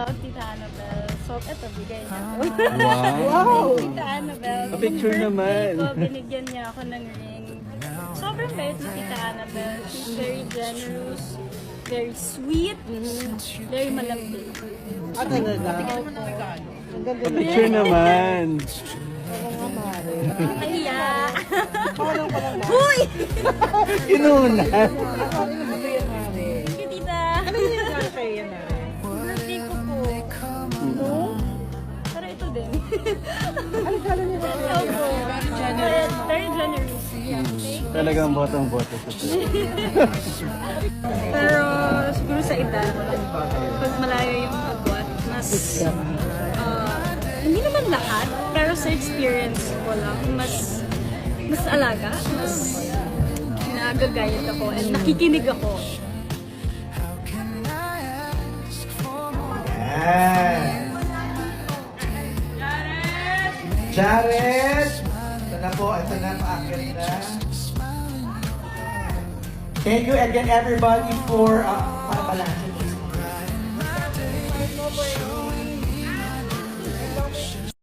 vlog, Tita Annabelle. So, eto, bigay niya ako. Wow! Tita Annabelle. A picture Nung birthday naman. ko, binigyan niya ako ng ring. Sobrang bait ni Tita Annabelle. She's very generous, very sweet, very malambing. Ah, talaga? Ang ganda A picture naman. Kaya, Paano pa lang ba? huy! Kinuna. Ano yung gusto yan, Mare? Thank you, Tita. Ano yung nangyari kay yan, Mare? Birthday ko po. No? Pero ito din. Ano gano'n niya? Opo. Very generous. Yeah. Talagang botong-boto sa Pero siguro sa edad, pag malayo yung agwat, mas, hindi naman lahat, pero sa experience ko lang, mas alaga, mas nagagayad ako, and nakikinig ako. Jared! Ito na po, ito na, paakit na. Thank you again everybody for pala.